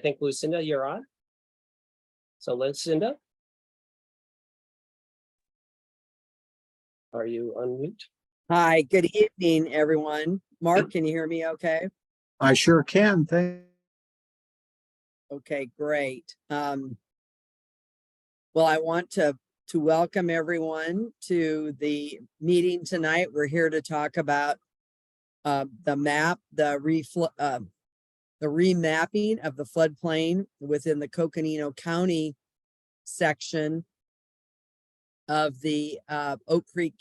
think Lucinda, you're on. So Lucinda, are you unmute? Hi, good evening, everyone. Mark, can you hear me okay? I sure can. Okay, great. Well, I want to welcome everyone to the meeting tonight. We're here to talk about the map, the remapping of the floodplain within the Coconino County section of the Oak Creek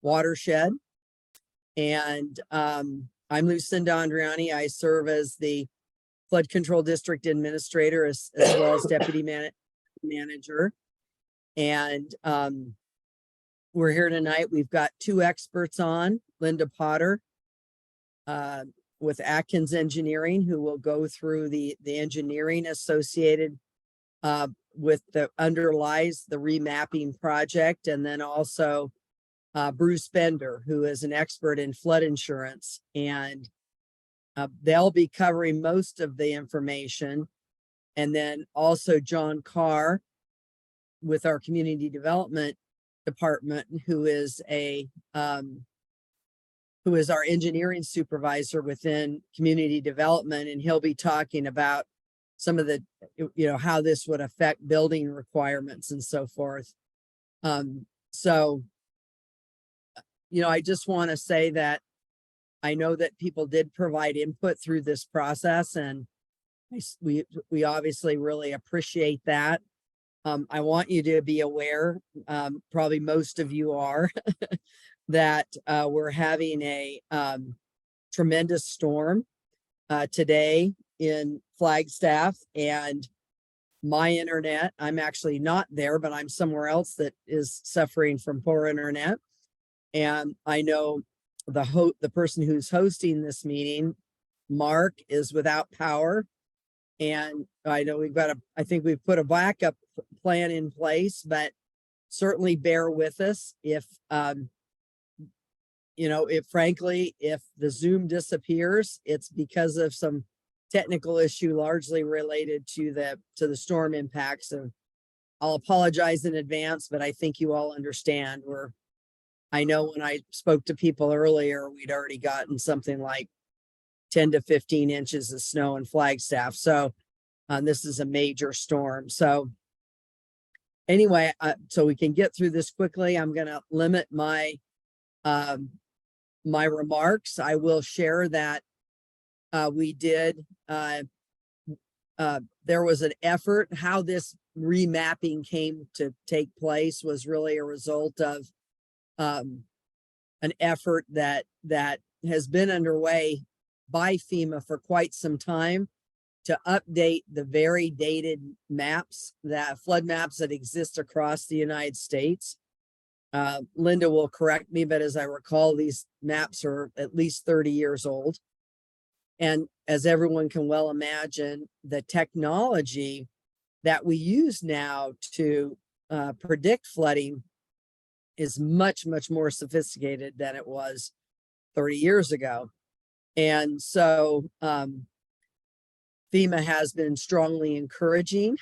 watershed. And I'm Lucinda Andriani. I serve as the Flood Control District Administrator as well as Deputy Manager. And we're here tonight. We've got two experts on, Linda Potter with Atkins Engineering, who will go through the engineering associated with the underlies the remapping project, and then also Bruce Bender, who is an expert in flood insurance, and they'll be covering most of the information. And then also John Carr with our community development department, who is our engineering supervisor within community development, and he'll be talking about some of the, how this would affect building requirements and so forth. I just want to say that I know that people did provide input through this process, and we obviously really appreciate that. I want you to be aware, probably most of you are, that we're having a tremendous storm today in Flagstaff, and my internet, I'm actually not there, but I'm somewhere else that is suffering from poor internet. And I know the person who's hosting this meeting, Mark, is without power. And I know I think we've put a backup plan in place, but certainly bear with us if if the Zoom disappears, it's because of some technical issue largely related to the storm impacts. And I'll apologize in advance, but I think you all understand. I know when I spoke to people earlier, we'd already gotten something like 10 to 15 inches of snow in Flagstaff. So this is a major storm. So anyway, so we can get through this quickly. I'm going to limit my remarks. I will share that we did, there was an effort. How this remapping came to take place was really a result of an effort that has been underway by FEMA for quite some time to update the very dated maps, that flood maps that exist across the United States. Linda will correct me, but as I recall, these maps are at least 30 years old. And as everyone can well imagine, the technology that we use now to predict flooding is much, much more sophisticated than it was 30 years ago. And so FEMA has been strongly encouraging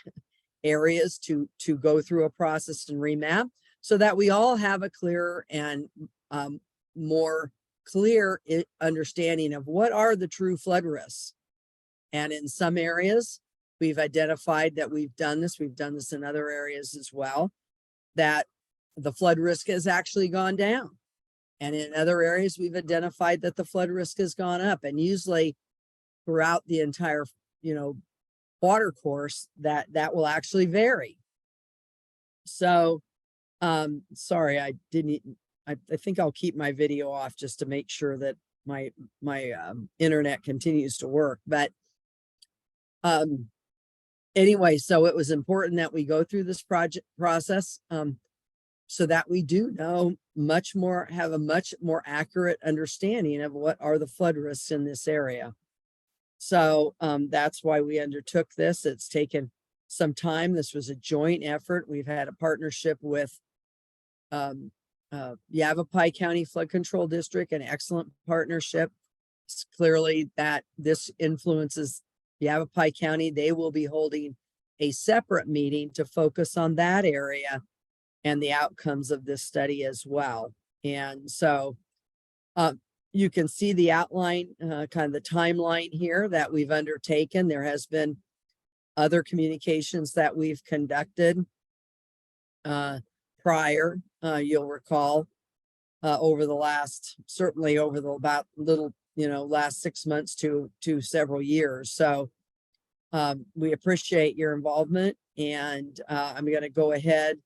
areas to go through a process and remap so that we all have a clearer and more clear understanding of what are the true flood risks. And in some areas, we've identified that we've done this in other areas as well, that the flood risk has actually gone down. And in other areas, we've identified that the flood risk has gone up. And usually throughout the entire, water course, that will actually vary. So, sorry, I think I'll keep my video off just to make sure that my internet continues to work. But anyway, so it was important that we go through this process so that we do know have a much more accurate understanding of what are the flood risks in this area. So that's why we undertook this. It's taken some time. This was a joint effort. We've had a partnership with Yavapai County Flood Control District, an excellent partnership. It's clearly that this influences Yavapai County, they will be holding a separate meeting to focus on that area and the outcomes of this study as well. And so you can see the outline, kind of the timeline here that we've undertaken. There has been other communications that we've conducted prior, you'll recall, over the last, certainly over the about little, last 6 months to several years. So we appreciate your involvement, and I'm going to go ahead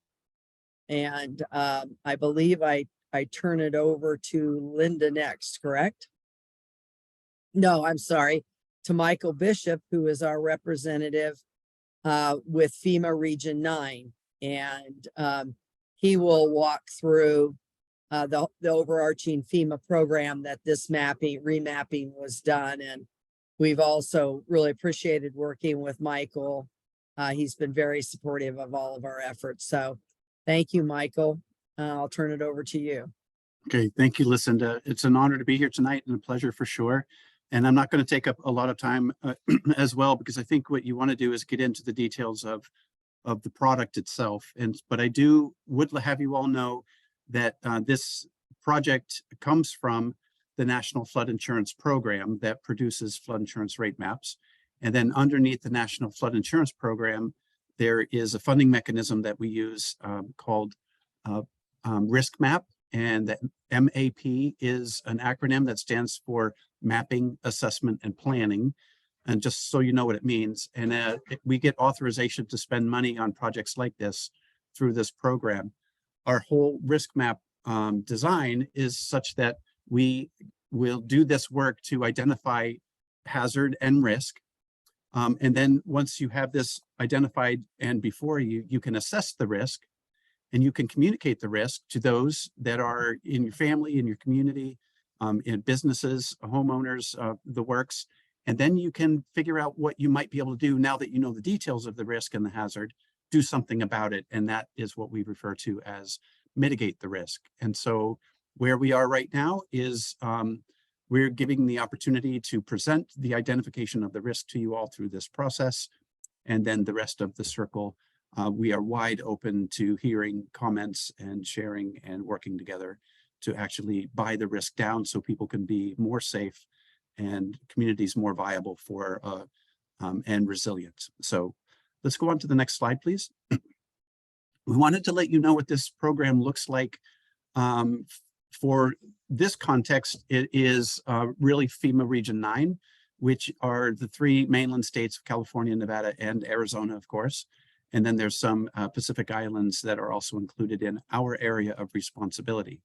and I believe I turn it over to Linda next, correct? No, I'm sorry, to Michael Bishop, who is our representative with FEMA Region 9. And he will walk through the overarching FEMA program that this remapping was done. And we've also really appreciated working with Michael. He's been very supportive of all of our efforts. So thank you, Michael. I'll turn it over to you. Okay, thank you, Lucinda. It's an honor to be here tonight and a pleasure for sure. And I'm not going to take up a lot of time as well, because I think what you want to do is get into the details of the product itself. But I would have you all know that this project comes from the National Flood Insurance Program that produces flood insurance rate maps. And then underneath the National Flood Insurance Program, there is a funding mechanism that we use called Risk Map. And that MAP is an acronym that stands for Mapping, Assessment, and Planning. And just so you know what it means. And we get authorization to spend money on projects like this through this program. Our whole risk map design is such that we will do this work to identify hazard and risk. And then once you have this identified and before you can assess the risk, and you can communicate the risk to those that are in your family, in your community, in businesses, homeowners, the works. And then you can figure out what you might be able to do now that you know the details of the risk and the hazard, do something about it. And that is what we refer to as mitigate the risk. And so where we are right now is we're giving the opportunity to present the identification of the risk to you all through this process. And then the rest of the circle, we are wide open to hearing comments and sharing and working together to actually buy the risk down so people can be more safe and communities more viable for and resilient. So let's go on to the next slide, please. We wanted to let you know what this program looks like. For this context, it is really FEMA Region 9, which are the 3 mainland states of California, Nevada, and Arizona, of course. And then there's some Pacific Islands that are also included in our area of responsibility.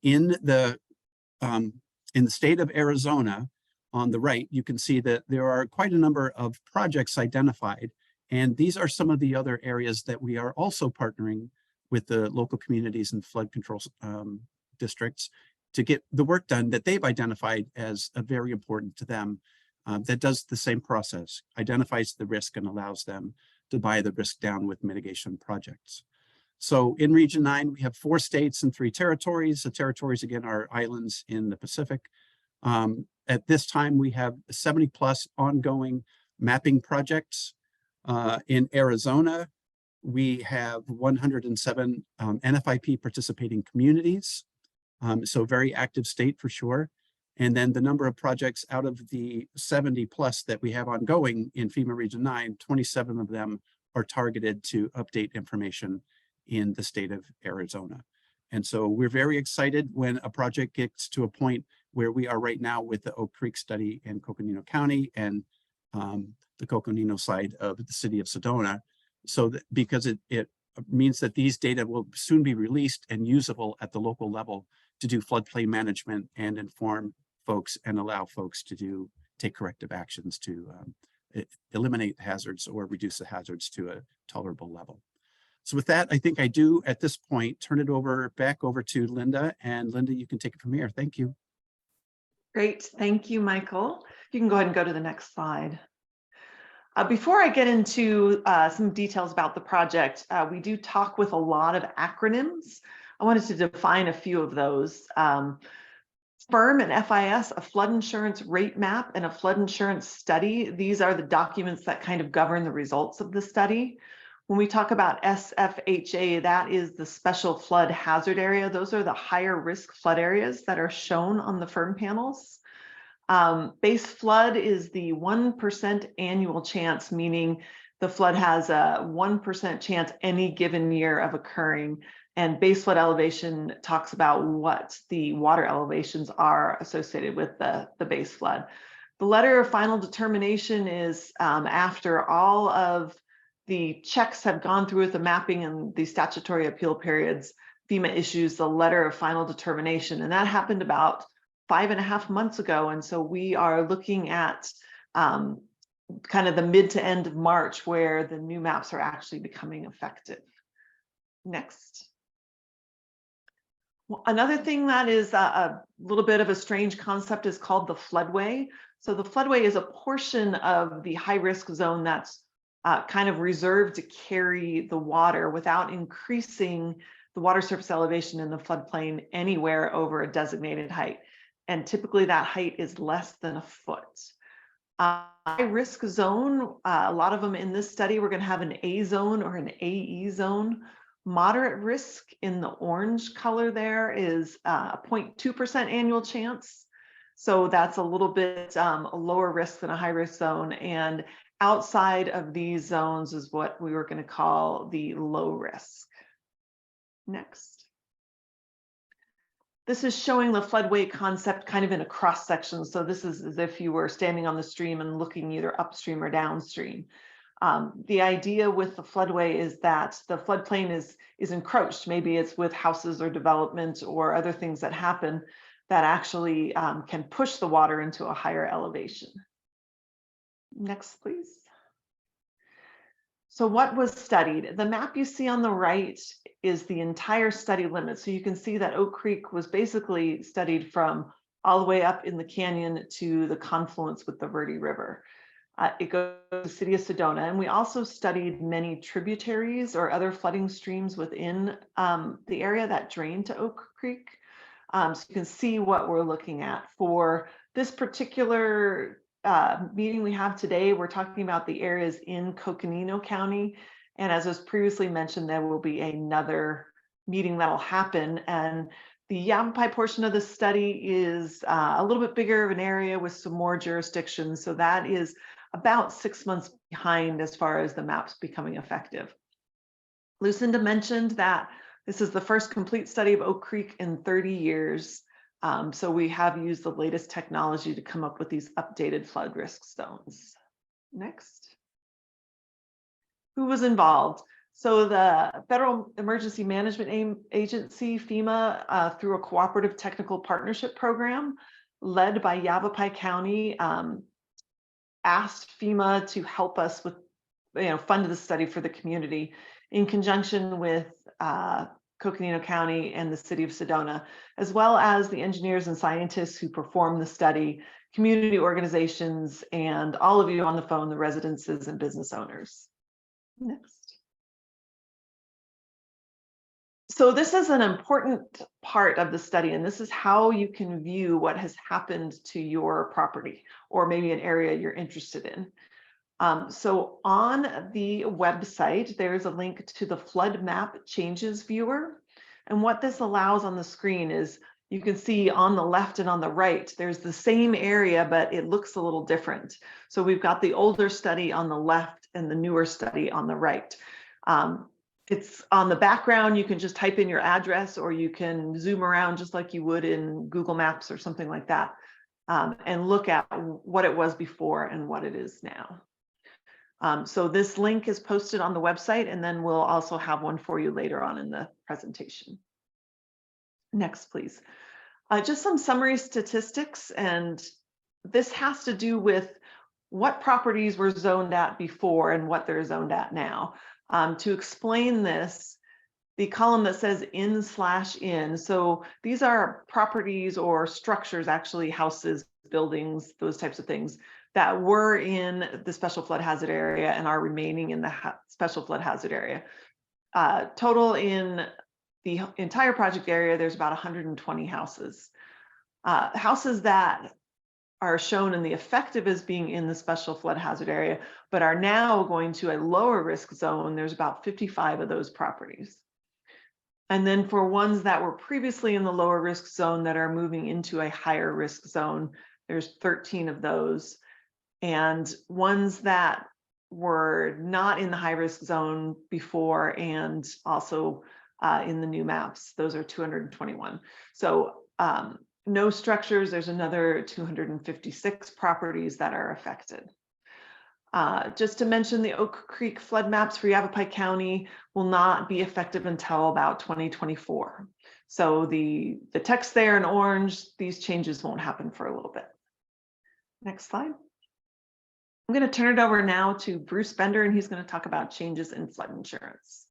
In the state of Arizona, on the right, you can see that there are quite a number of projects identified. And these are some of the other areas that we are also partnering with the local communities and flood control districts to get the work done that they've identified as very important to them. That does the same process, identifies the risk and allows them to buy the risk down with mitigation projects. So in Region 9, we have 4 states and 3 territories. The territories, again, are islands in the Pacific. At this time, we have 70+ ongoing mapping projects. In Arizona, we have 107 NFIP participating communities. So very active state for sure. And then the number of projects out of the 70+ that we have ongoing in FEMA Region 9, 27 of them are targeted to update information in the state of Arizona. And so we're very excited when a project gets to a point where we are right now with the Oak Creek study in Coconino County and the Coconino side of the city of Sedona. So that, because it means that these data will soon be released and usable at the local level to do floodplain management and inform folks and allow folks to take corrective actions to eliminate hazards or reduce the hazards to a tolerable level. So with that, I think I do at this point turn it back over to Linda, and Linda, you can take it from here. Thank you. Great, thank you, Michael. You can go ahead and go to the next slide. Before I get into some details about the project, we do talk with a lot of acronyms. I wanted to define a few of those. FIRM and FIS, a flood insurance rate map and a flood insurance study. These are the documents that kind of govern the results of the study. When we talk about SFHA, that is the special flood hazard area. Those are the higher risk flood areas that are shown on the FIRM panels. Base flood is the 1% annual chance, meaning the flood has a 1% chance any given year of occurring. And base flood elevation talks about what the water elevations are associated with the base flood. The letter of final determination is after all of the checks have gone through with the mapping and the statutory appeal periods, FEMA issues the letter of final determination. And that happened about 5.5 months ago. And so we are looking at kind of the mid to end of March where the new maps are actually becoming effective. Next. Well, another thing that is a little bit of a strange concept is called the floodway. So the floodway is a portion of the high risk zone that's kind of reserved to carry the water without increasing the water surface elevation in the floodplain anywhere over a designated height. And typically that height is less than a foot. High risk zone, a lot of them in this study, we're going to have an A zone or an AE zone. Moderate risk in the orange color there is a 0.2% annual chance. So that's a little bit a lower risk than a high risk zone. And outside of these zones is what we were going to call the low risk. Next. This is showing the floodway concept kind of in a cross section. So this is as if you were standing on the stream and looking either upstream or downstream. The idea with the floodway is that the floodplain is encroached. Maybe it's with houses or development or other things that happen that actually can push the water into a higher elevation. Next, please. So what was studied? The map you see on the right is the entire study limit. So you can see that Oak Creek was basically studied from all the way up in the canyon to the confluence with the Verde River. It goes to the city of Sedona, and we also studied many tributaries or other flooding streams within the area that drain to Oak Creek. So you can see what we're looking at. For this particular meeting we have today, we're talking about the areas in Coconino County. And as was previously mentioned, there will be another meeting that'll happen. And the Yavapai portion of the study is a little bit bigger of an area with some more jurisdictions. So that is about 6 months behind as far as the maps becoming effective. Lucinda mentioned that this is the first complete study of Oak Creek in 30 years. So we have used the latest technology to come up with these updated flood risk zones. Next. Who was involved? So the Federal Emergency Management Agency, FEMA, through a cooperative technical partnership program led by Yavapai County, asked FEMA to help us with, fund the study for the community in conjunction with Coconino County and the city of Sedona, as well as the engineers and scientists who perform the study, community organizations, and all of you on the phone, the residences and business owners. Next. So this is an important part of the study, and this is how you can view what has happened to your property or maybe an area you're interested in. So on the website, there's a link to the flood map changes viewer. And what this allows on the screen is you can see on the left and on the right, there's the same area, but it looks a little different. So we've got the older study on the left and the newer study on the right. It's on the background. You can just type in your address, or you can zoom around just like you would in Google Maps or something like that, and look at what it was before and what it is now. So this link is posted on the website, and then we'll also have one for you later on in the presentation. Next, please. Just some summary statistics, and this has to do with what properties were zoned at before and what they're zoned at now. To explain this, the column that says in/in, so these are properties or structures, actually houses, buildings, those types of things, that were in the special flood hazard area and are remaining in the special flood hazard area. Total in the entire project area, there's about 120 houses. Houses that are shown in the effective as being in the special flood hazard area, but are now going to a lower risk zone, there's about 55 of those properties. And then for ones that were previously in the lower risk zone that are moving into a higher risk zone, there's 13 of those. And ones that were not in the high risk zone before and also in the new maps, those are 221. So no structures, there's another 256 properties that are affected. Just to mention, the Oak Creek flood maps for Yavapai County will not be effective until about 2024. So the text there in orange, these changes won't happen for a little bit. Next slide. I'm going to turn it over now to Bruce Bender, and he's going to talk about changes in flood insurance.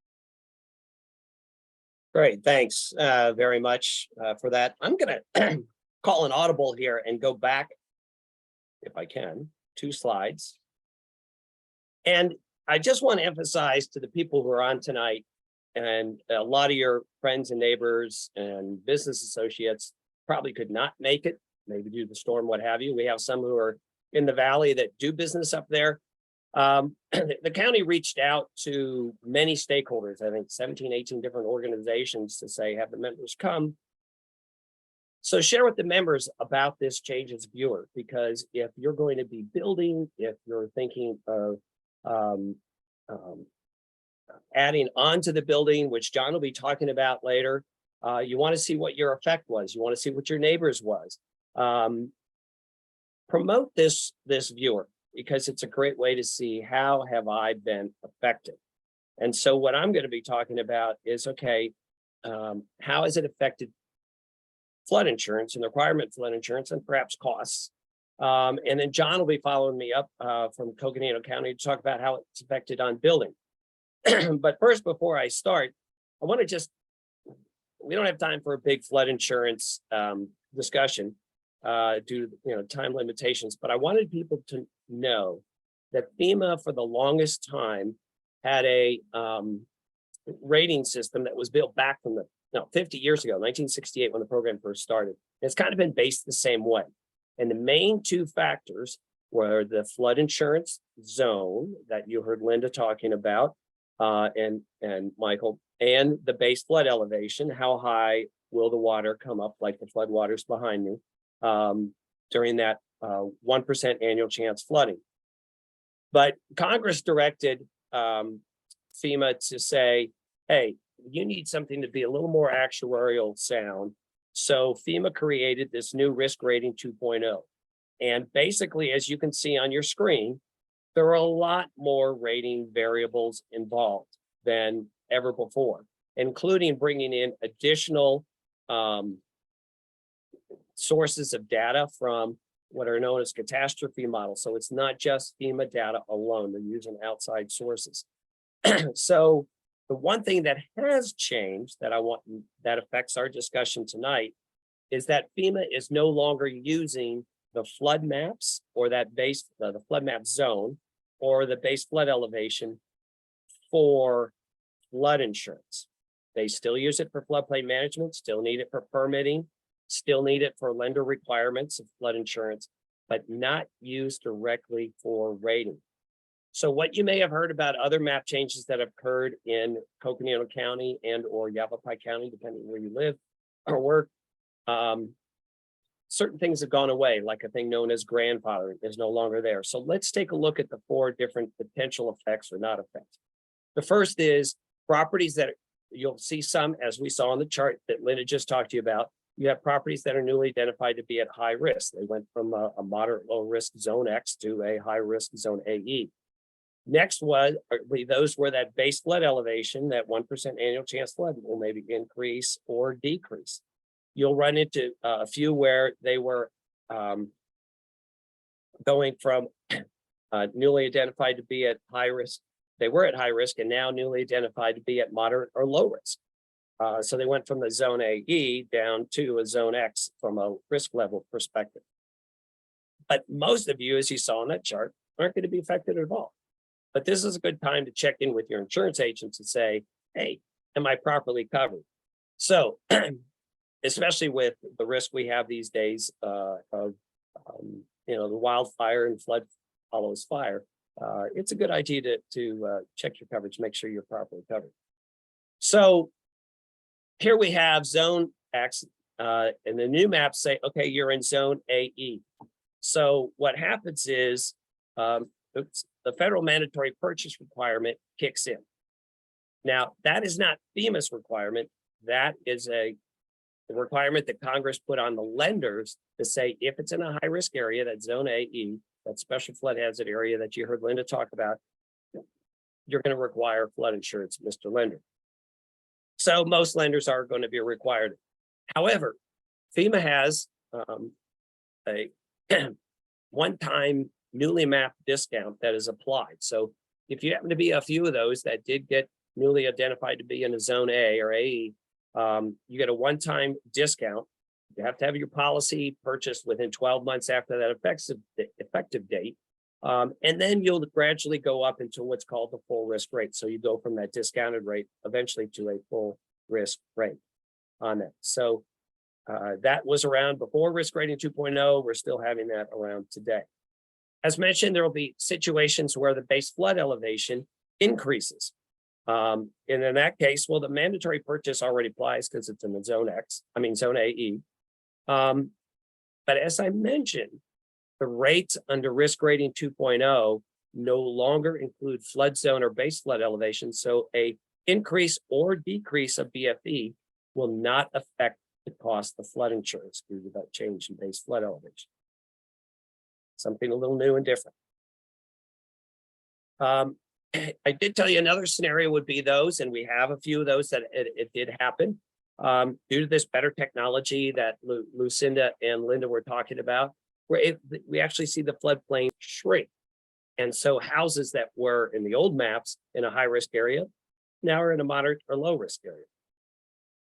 Great, thanks very much for that. I'm going to call an audible here and go back, if I can, 2 slides. And I just want to emphasize to the people who are on tonight, and a lot of your friends and neighbors and business associates probably could not make it, maybe due to the storm, what have you. We have some who are in the valley that do business up there. The county reached out to many stakeholders, I think 17, 18 different organizations, to say, have the members come. So share with the members about this changes viewer, because if you're going to be building, if you're thinking of adding on to the building, which John will be talking about later, you want to see what your effect was. You want to see what your neighbors was. Promote this viewer, because it's a great way to see how have I been affected. And so what I'm going to be talking about is, okay, how has it affected flood insurance and the requirement flood insurance and perhaps costs? And then John will be following me up from Coconino County to talk about how it's affected on building. But first, before I start, I want to just, we don't have time for a big flood insurance discussion due to time limitations, but I wanted people to know that FEMA for the longest time had a rating system that was built back from 50 years ago, 1968, when the program first started. It's kind of been based the same way. And the main 2 factors were the flood insurance zone that you heard Linda talking about, and Michael, and the base flood elevation. How high will the water come up, like the flood waters behind me, during that 1% annual chance flooding. But Congress directed FEMA to say, hey, you need something to be a little more actuarial sound. So FEMA created this new risk rating 2.0. And basically, as you can see on your screen, there are a lot more rating variables involved than ever before, including bringing in additional sources of data from what are known as catastrophe models. So it's not just FEMA data alone, they're using outside sources. So the one thing that has changed that that affects our discussion tonight is that FEMA is no longer using the flood maps or that base, the flood map zone or the base flood elevation for flood insurance. They still use it for floodplain management, still need it for permitting, still need it for lender requirements of flood insurance, but not used directly for rating. So what you may have heard about other map changes that have occurred in Coconino County and or Yavapai County, depending where you live or work, certain things have gone away, like a thing known as grandfathering is no longer there. So let's take a look at the 4 different potential effects or not effects. The first is properties that you'll see some, as we saw on the chart that Linda just talked to you about. You have properties that are newly identified to be at high risk. They went from a moderate low risk zone X to a high risk zone AE. Next was those where that base flood elevation, that 1% annual chance flood will maybe increase or decrease. You'll run into a few where they were going from newly identified to be at high risk. They were at high risk and now newly identified to be at moderate or low risk. So they went from the zone AE down to a zone X from a risk level perspective. But most of you, as you saw on that chart, aren't going to be affected at all. But this is a good time to check in with your insurance agents and say, hey, am I properly covered? So especially with the risk we have these days of the wildfire and flood follows fire. It's a good idea to check your coverage, make sure you're properly covered. So here we have zone X, and the new maps say, okay, you're in zone AE. So what happens is the federal mandatory purchase requirement kicks in. Now, that is not FEMA's requirement. That is a requirement that Congress put on the lenders to say, if it's in a high risk area, that zone AE, that special flood hazard area that you heard Linda talk about, you're going to require flood insurance, Mr. Lender. So most lenders are going to be required. However, FEMA has a one-time newly mapped discount that is applied. So if you happen to be a few of those that did get newly identified to be in a zone A or AE, you get a one-time discount. You have to have your policy purchased within 12 months after that effective date. And then you'll gradually go up into what's called the full risk rate. So you go from that discounted rate eventually to a full risk rate on that. So that was around before risk rating 2.0. We're still having that around today. As mentioned, there will be situations where the base flood elevation increases. And in that case, well, the mandatory purchase already applies because it's in the zone zone AE. But as I mentioned, the rates under risk rating 2.0 no longer include flood zone or base flood elevation. So a increase or decrease of BFE will not affect the cost of flood insurance due to that change in base flood elevation. Something a little new and different. I did tell you another scenario would be those, and we have a few of those that it did happen due to this better technology that Lucinda and Linda were talking about, where we actually see the floodplain shrink. And so houses that were in the old maps in a high risk area now are in a moderate or low risk area.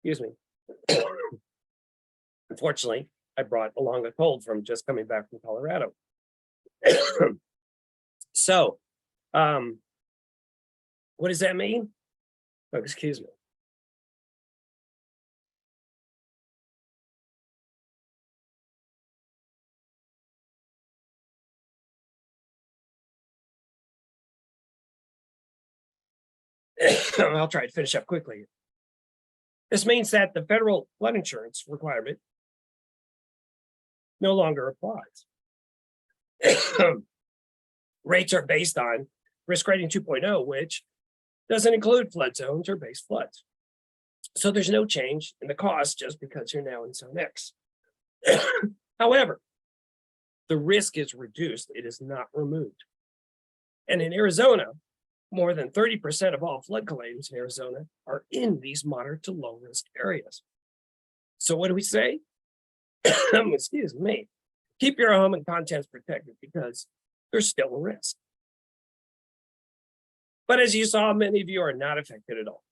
Excuse me. Unfortunately, I brought along a cold from just coming back from Colorado. So, what does that mean? Oh, excuse me. I'll try to finish up quickly. This means that the federal flood insurance requirement no longer applies. Rates are based on risk rating 2.0, which doesn't include flood zones or base floods. So there's no change in the cost just because you're now in zone X. However, the risk is reduced, it is not removed. And in Arizona, more than 30% of all flood claims in Arizona are in these moderate to low risk areas. So what do we say? Excuse me. Keep your home and contents protected because there's still a risk. But as you saw, many of you are not affected at all.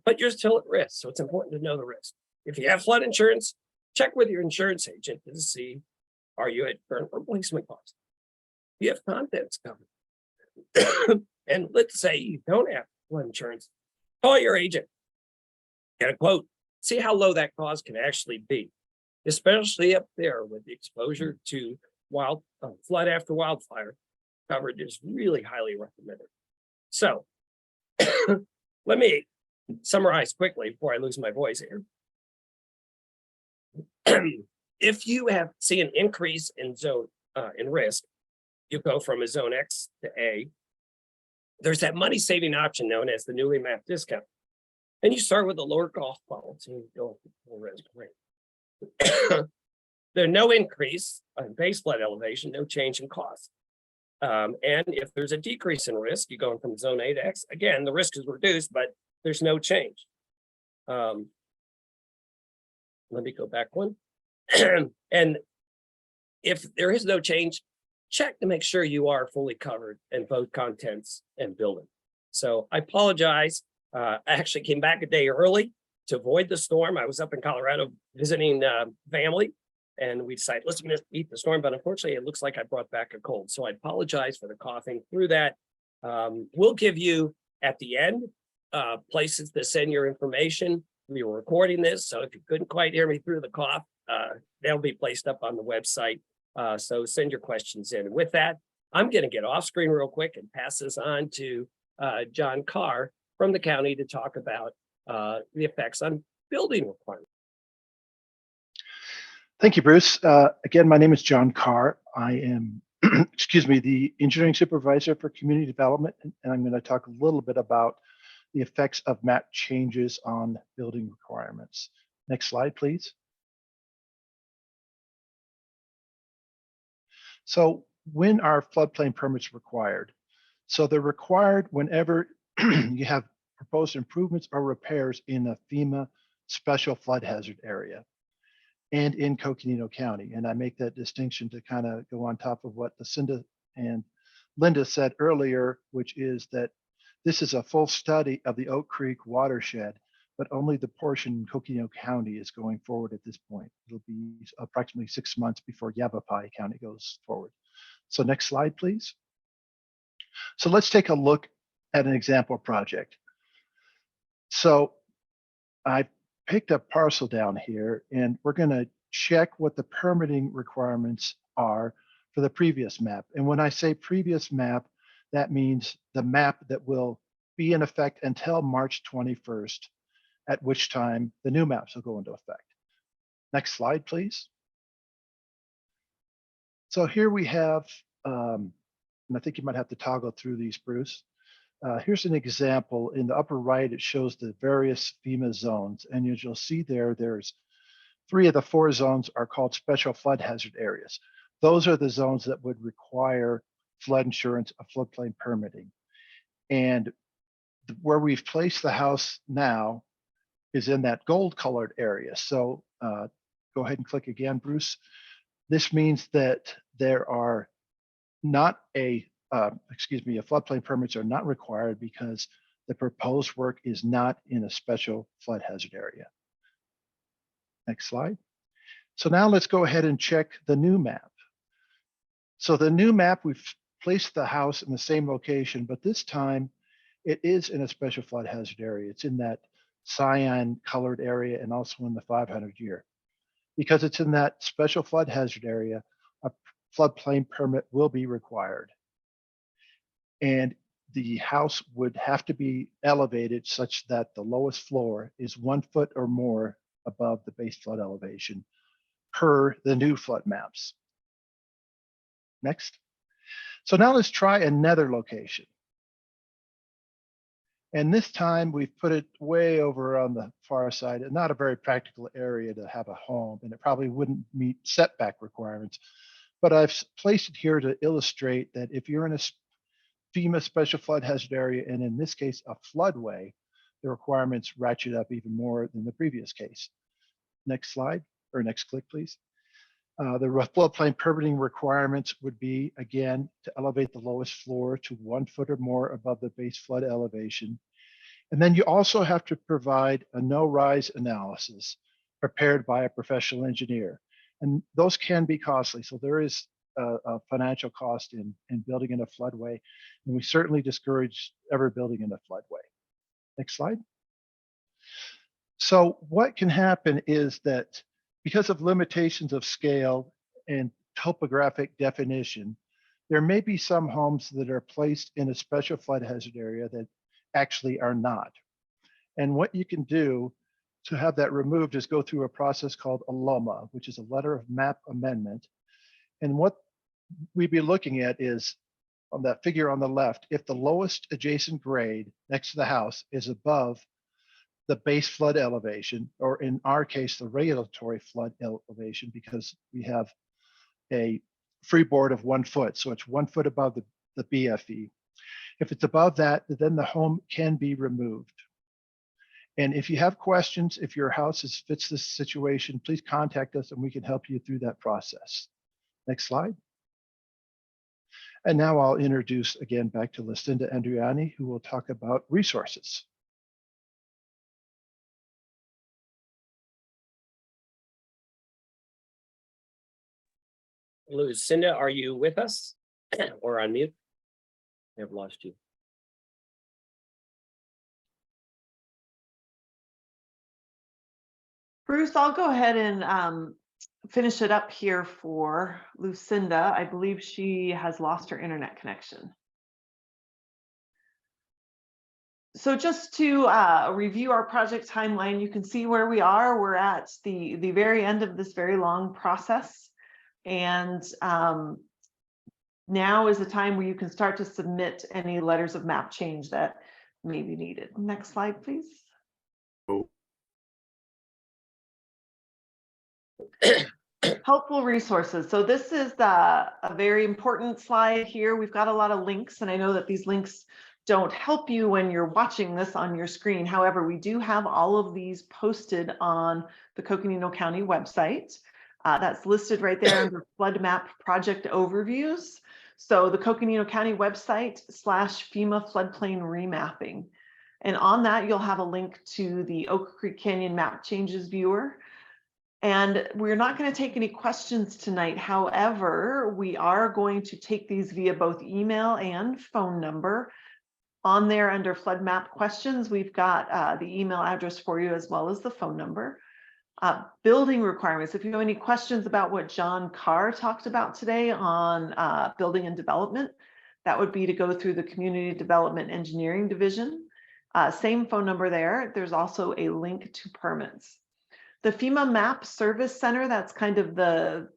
But you're still at risk, so it's important to know the risk. If you have flood insurance, check with your insurance agent to see, are you at current replacement cost? You have contents covered. And let's say you don't have flood insurance, call your agent, get a quote, see how low that cost can actually be, especially up there with the exposure to flood after wildfire. Coverage is really highly recommended. So let me summarize quickly before I lose my voice here. If you see an increase in in risk, you go from a zone X to A. There's that money saving option known as the newly mapped discount. And you start with a lower cost policy and go full risk rate. There's no increase in base flood elevation, no change in cost. And if there's a decrease in risk, you're going from zone A to X. Again, the risk is reduced, but there's no change. Let me go back one. And if there is no change, check to make sure you are fully covered in both contents and building. So I apologize. I actually came back a day early to avoid the storm. I was up in Colorado visiting family, and we decided, let's meet the storm. But unfortunately, it looks like I brought back a cold. So I apologize for the coughing through that. We'll give you at the end places to send your information we were recording this, so if you couldn't quite hear me through the cough, they'll be placed up on the website. So send your questions in. And with that, I'm going to get off screen real quick and pass this on to John Carr from the county to talk about the effects on building requirements. Thank you, Bruce. Again, my name is John Carr. I am, excuse me, the engineering supervisor for community development, and I'm going to talk a little bit about the effects of map changes on building requirements. Next slide, please. So when are floodplain permits required? So they're required whenever you have proposed improvements or repairs in a FEMA special flood hazard area and in Coconino County. And I make that distinction to kind of go on top of what Lucinda and Linda said earlier, which is that this is a full study of the Oak Creek watershed, but only the portion in Coconino County is going forward at this point. It'll be approximately 6 months before Yavapai County goes forward. So next slide, please. So let's take a look at an example project. So I picked a parcel down here, and we're going to check what the permitting requirements are for the previous map. And when I say previous map, that means the map that will be in effect until March 21st, at which time the new maps will go into effect. Next slide, please. So here we have, and I think you might have to toggle through these, Bruce. Here's an example. In the upper right, it shows the various FEMA zones. And as you'll see there, there's 3 of the 4 zones are called special flood hazard areas. Those are the zones that would require flood insurance, of floodplain permitting. And where we've placed the house now is in that gold colored area. So go ahead and click again, Bruce. This means that there are not floodplain permits are not required because the proposed work is not in a special flood hazard area. Next slide. So now let's go ahead and check the new map. So the new map, we've placed the house in the same location, but this time it is in a special flood hazard area. It's in that cyan colored area and also in the 500 year. Because it's in that special flood hazard area, a floodplain permit will be required. And the house would have to be elevated such that the lowest floor is 1 foot or more above the base flood elevation per the new flood maps. Next. So now let's try another location. And this time we've put it way over on the far side, and not a very practical area to have a home, and it probably wouldn't meet setback requirements. But I've placed it here to illustrate that if you're in a FEMA special flood hazard area, and in this case, a floodway, the requirements ratchet up even more than the previous case. Next slide, or next click, please. The floodplain permitting requirements would be, again, to elevate the lowest floor to 1 foot or more above the base flood elevation. And then you also have to provide a no-rise analysis prepared by a professional engineer. And those can be costly. So there is a financial cost in building in a floodway. And we certainly discourage ever building in a floodway. Next slide. So what can happen is that because of limitations of scale and topographic definition, there may be some homes that are placed in a special flood hazard area that actually are not. And what you can do to have that removed is go through a process called a LOMA, which is a letter of map amendment. And what we'd be looking at is on that figure on the left, if the lowest adjacent grade next to the house is above the base flood elevation, or in our case, the regulatory flood elevation, because we have a freeboard of 1 foot. So it's 1 foot above the BFE. If it's above that, then the home can be removed. And if you have questions, if your house fits this situation, please contact us and we can help you through that process. Next slide. And now I'll introduce again back to Lucinda Andriani, who will talk about resources. Lucinda, are you with us or on mute? I've lost you. Bruce, I'll go ahead and finish it up here for Lucinda. I believe she has lost her internet connection. So just to review our project timeline, you can see where we are. We're at the very end of this very long process. And now is the time where you can start to submit any letters of map change that may be needed. Next slide, please. Helpful resources. So this is a very important slide here. We've got a lot of links, and I know that these links don't help you when you're watching this on your screen. However, we do have all of these posted on the Coconino County website. That's listed right there under flood map project overviews. So the Coconino County website /FEMA floodplain remapping. And on that, you'll have a link to the Oak Creek Canyon map changes viewer. And we're not going to take any questions tonight. However, we are going to take these via both email and phone number. On there under flood map questions, we've got the email address for you as well as the phone number. Building requirements. If you have any questions about what John Carr talked about today on building and development, that would be to go through the Community Development Engineering Division. Same phone number there. There's also a link to permits. The FEMA Map Service Center, that's kind of the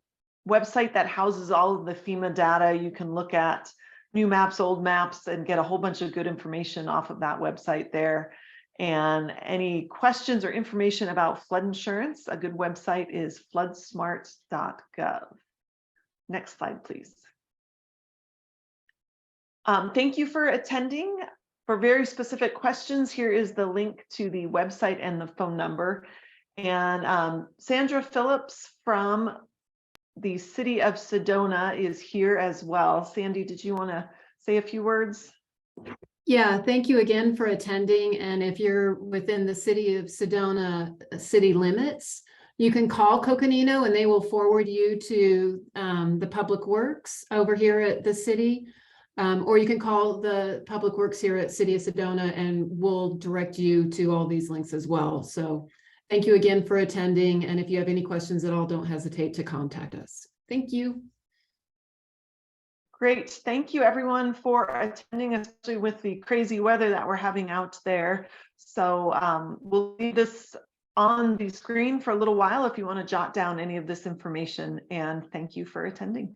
website that houses all of the FEMA data. You can look at new maps, old maps, and get a whole bunch of good information off of that website there. And any questions or information about flood insurance, a good website is floodsmart.gov. Next slide, please. Thank you for attending. For very specific questions, here is the link to the website and the phone number. And Sandra Phillips from the city of Sedona is here as well. Sandy, did you want to say a few words? Yeah, thank you again for attending. And if you're within the city of Sedona city limits, you can call Coconino and they will forward you to the Public Works over here at the city. Or you can call the Public Works here at City of Sedona and we'll direct you to all these links as well. So thank you again for attending. And if you have any questions at all, don't hesitate to contact us. Thank you. Great. Thank you everyone for attending, especially with the crazy weather that we're having out there. So we'll leave this on the screen for a little while if you want to jot down any of this information, and thank you for attending.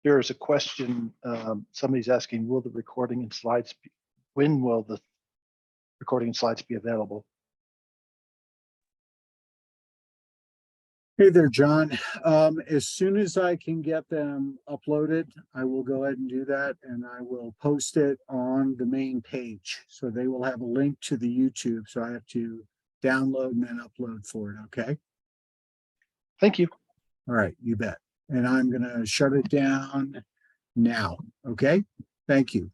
There is a question, somebody's asking, will the recording and slides, when will the recording and slides be available? Hey there, John. As soon as I can get them uploaded, I will go ahead and do that, and I will post it on the main page. So they will have a link to the YouTube. So I have to download and then upload for it. Okay. Thank you. All right, you bet. And I'm going to shut it down now. Okay. Thank you.